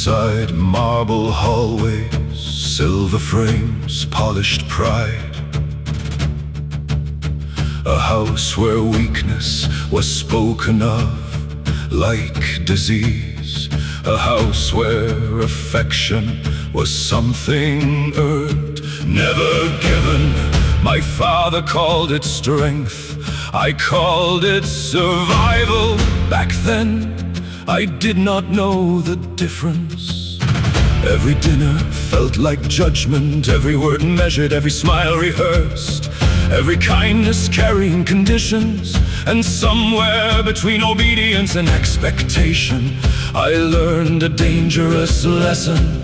Inside marble hallways, silver frames, polished pride. A house where weakness was spoken of like disease. A house where affection was something earned, never given. My father called it strength, I called it survival. Back then, I did not know the difference. Every dinner felt like judgment, every word measured, every smile rehearsed, every kindness carrying conditions. And somewhere between obedience and expectation, I learned a dangerous lesson.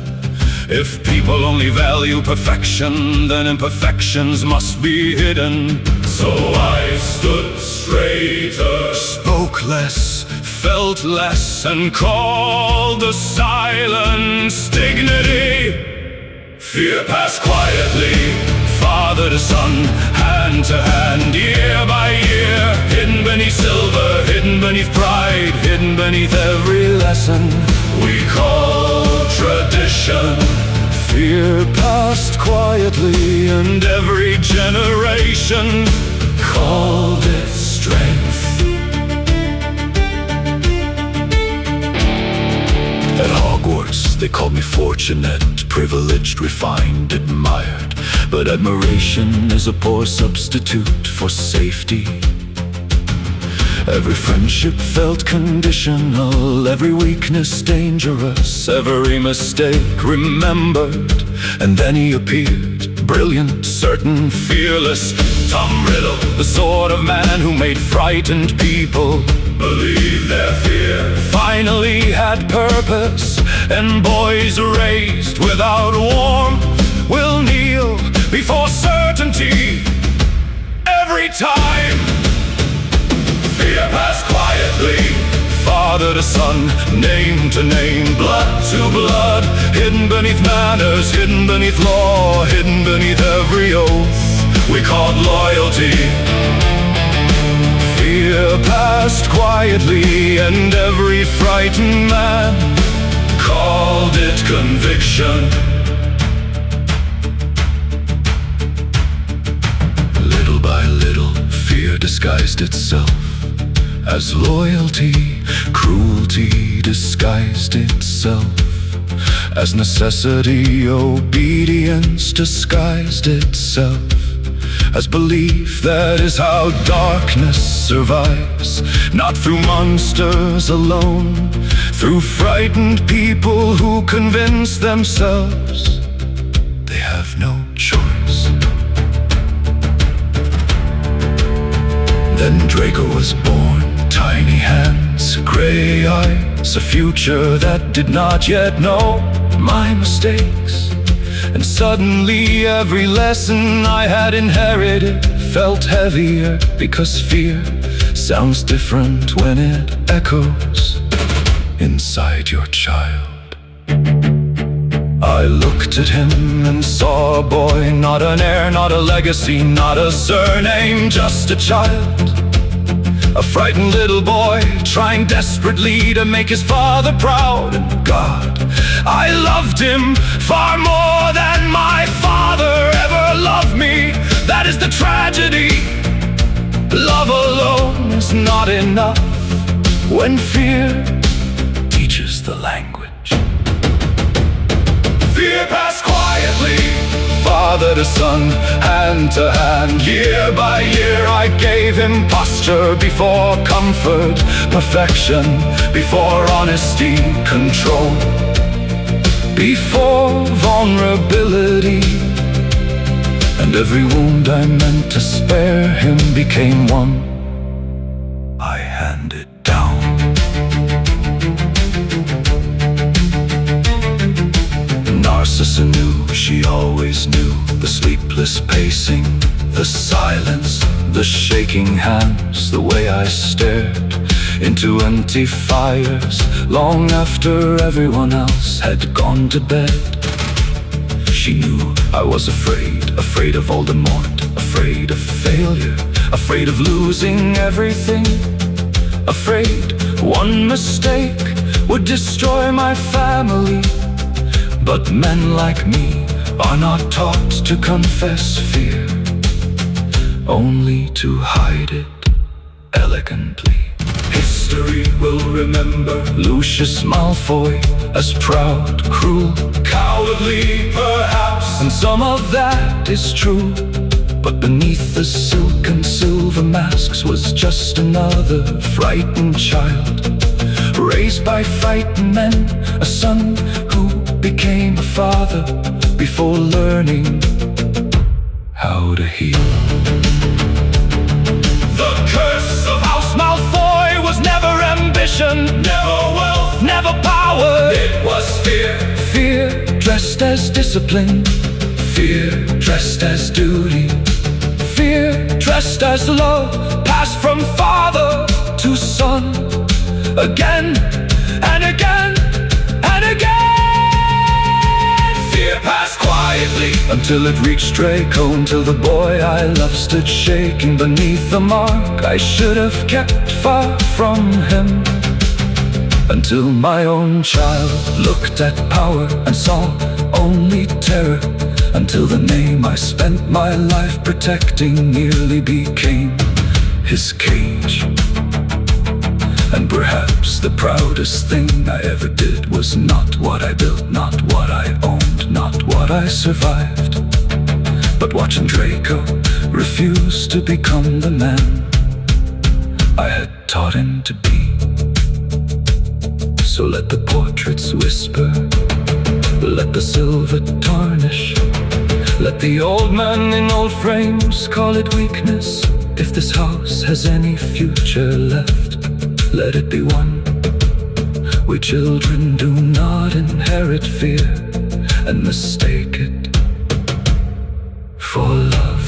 If people only value perfection, then imperfections must be hidden. So I stood straighter, spoke less, felt less, and called the silence dignity. Fear passed quietly, father to son, hand to hand, year by year. Hidden beneath silver, hidden beneath pride, hidden beneath every lesson we call tradition. Fear passed quietly, and every generation called it strength. At Hogwarts, they called me fortunate, privileged, refined, admired. But admiration is a poor substitute for safety. Every friendship felt conditional, every weakness dangerous, every mistake remembered. And then he appeared, brilliant, certain, fearless. Tom Riddle, the sort of man who made frightened people believe their fear finally had purpose. And boys raised without warmth will kneel before certainty every time. Fear passed quietly, father to son, name to name, blood to blood. Hidden beneath manners, hidden beneath law, hidden beneath every oath we called loyalty. Fear passed quietly, and every frightened man called it conviction. Little by little, fear disguised itself as loyalty, cruelty disguised itself as necessity, obedience disguised itself as belief. That is how darkness survives, not through monsters alone, through frightened people who convince themselves they have no choice. Then Draco was born, tiny hands, gray eyes, a future that did not yet know my mistakes. And suddenly every lesson I had inherited felt heavier, because fear sounds different when it echoes inside your child. I looked at him and saw a boy, not an heir, not a legacy, not a surname, just a child. A frightened little boy, trying desperately to make his father proud. And God, I loved him far more than my father ever loved me. That is the tragedy. Love alone is not enough when fear teaches the language. Fear passed quietly, father to son, hand to hand, year by year. I gave him posture before comfort, perfection before honesty, control before vulnerability. And every wound I meant to spare him became one I handed down. Narcissa knew, she always knew, the sleepless pacing, the silence, the shaking hands, the way I stared into empty fires long after everyone else had gone to bed. She knew I was afraid, afraid of Voldemort, afraid of failure, afraid of losing everything, afraid one mistake would destroy my family. But men like me are not taught to confess fear, only to hide it elegantly. History will remember Lucius Malfoy as proud, cruel, cowardly perhaps, and some of that is true. But beneath the silk and silver masks was just another frightened child, raised by frightened men, a son who became a father before learning how to heal. The curse of House Malfoy was never ambition, never wealth, never power. It was fear. Fear dressed as discipline, fear dressed as duty, fear dressed as love, passed from father to son, again and again and again. Fear passed quietly until it reached Draco, until the boy I loved stood shaking beneath the mark I should have kept far from him. Until my own child looked at power and saw only terror, until the name I spent my life protecting nearly became his cage. And perhaps the proudest thing I ever did was not what I built, not what I owned, not what I survived, but watching Draco refuse to become the man I had taught him to be. So let the portraits whisper, let the silver tarnish, let the old man in old frames call it weakness. If this house has any future left, let it be one where children do not inherit fear and mistake it for love.